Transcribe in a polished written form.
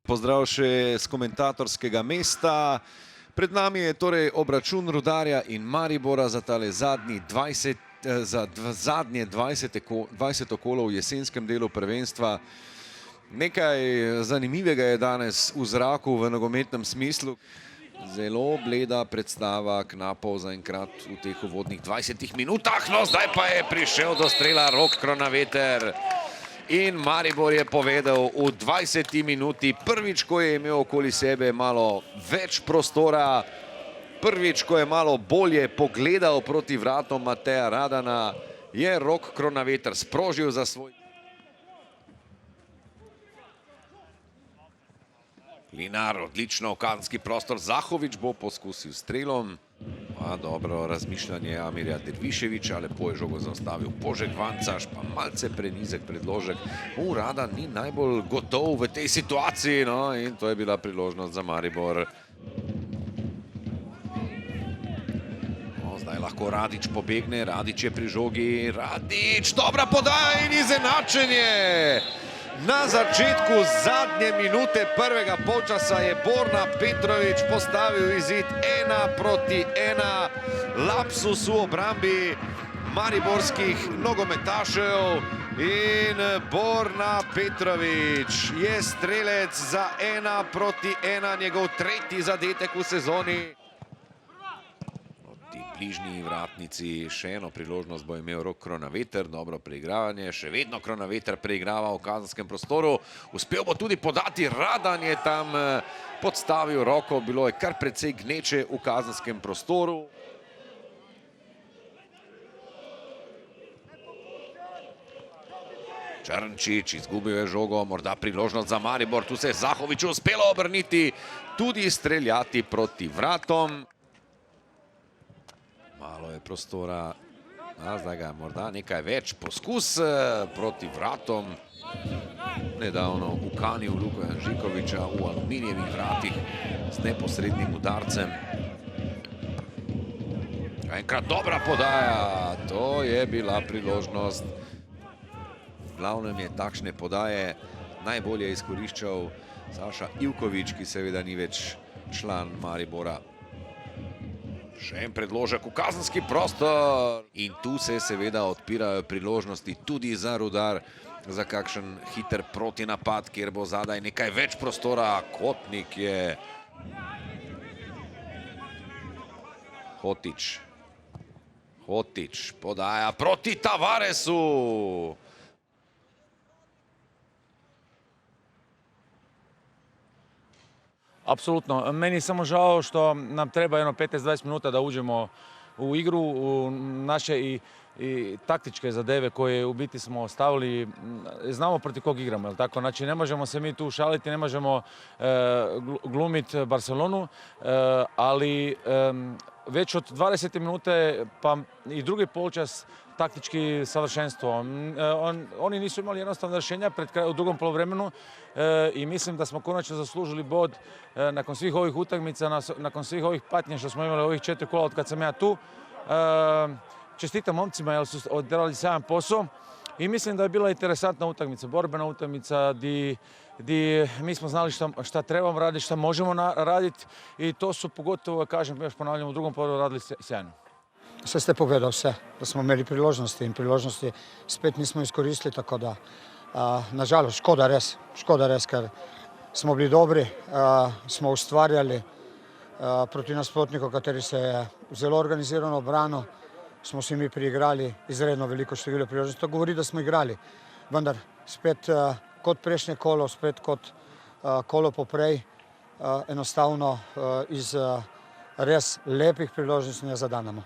Pozdrav še z komentatorskega mesta. Pred nami je torej obračun Rudarja in Maribora za tale zadnje 20. kolo v jesenskem delu prvenstva. Nekaj zanimivega je danes v zraku v nogometnem smislu. Zelo bleda predstava knapov zaenkrat v teh uvodnih 20 minutah. No, zdaj pa je prišel do strela Rok Kronaveter. In Maribor je povedal v 20 minuti, prvič, ko je imel okoli sebe malo več prostora, prvič, ko je malo bolje pogledal proti vratom Mateja Radana, je Rok Kronaveter sprožil za svoj. Klinar, odlično v kazenski prostor, Zahovič bo poskusil strelom. Dobro razmišljanje Amirja Derviševiča, lepo je žogo zaustavil Požek Vancaš, pa malce prenizek predložek. Radan ni najbolj gotov v tej situaciji, no, in to je bila priložnost za Maribor. Zdaj lahko Radić pobegne, Radić je pri žogi, Radić, dobra podaja in izenačenje! Na začetku zadnje minute prvega polčasa je Borna Petrović postavil izid 1-1. Lapsus v obrambi mariborskih nogometašev in Borna Petrović je strelec za 1-1, njegov tretji zadetek v sezoni. Bližnji vratnici, še eno priložnost bo imel Rok Kronaveter, dobro preigravanje, še vedno Kronaveter preigrava v kazenskem prostoru, uspel bo tudi podati, Radan je tam podstavil roko, bilo je kar precej gneče v kazenskem prostoru. Črnčič izgubil je žogo, morda priložnost za Maribor, tu se je Zahoviču uspelo obrniti, tudi streljati proti vratom. Malo je prostora, zdaj ga je morda nekaj več, poskus proti vratom. Nedavno ukanil Luko Janžikoviča v aluminijevih vratih s neposrednim udarcem. Enkrat dobra podaja, to je bila priložnost. V glavnem je takšne podaje najbolje izkoriščal Saša Ivković, ki seveda ni več član Maribora. Še en predložek v kazenski prostor in tu se seveda odpirajo priložnosti tudi za Rudar, za kakšen hiter protinapad, kjer bo zadaj nekaj več prostora. Kotnik je Hotić podaja proti Tavaresu. Apsolutno. Meni je samo žao što nam treba jedno 15-20 minuta da uđemo u igru, u naše i taktičke zadeve koje u biti smo stavili. Znamo protiv kog igramo, jel tako? Znači ne možemo se mi tu šaliti, ne možemo glumiti Barcelonu, ali već od 20 minute pa i drugi polučas taktički savršenstvo. Oni nisu imali jednostavno rješenja u drugom poluvremenu i mislim da smo konačno zaslužili bod nakon svih ovih utakmica, nakon svih ovih patnje što smo imali ovih 4 kola od kad sam ja tu. Čestitam momcima jer su odrali sjajan posao i mislim da je bila interesantna utakmica, borbena utakmica gdje mi smo znali šta trebamo raditi, šta možemo raditi i to su pogotovo, kažem, još ponavljam, u drugom polu radili sjajno. Sve ste povedali, vse, da smo imeli priložnosti in priložnosti spet nismo izkoristili, tako da nažalost škoda res, ker smo bili dobri, smo ustvarjali proti nasprotniku, kateri se je zelo organizirano branil, smo si mi priigrali izredno veliko število priložnosti. To govori, da smo igrali, vendar spet kot prejšnje kolo, spet kot kolo poprej, enostavno iz res lepih priložnosti ne zadanemo.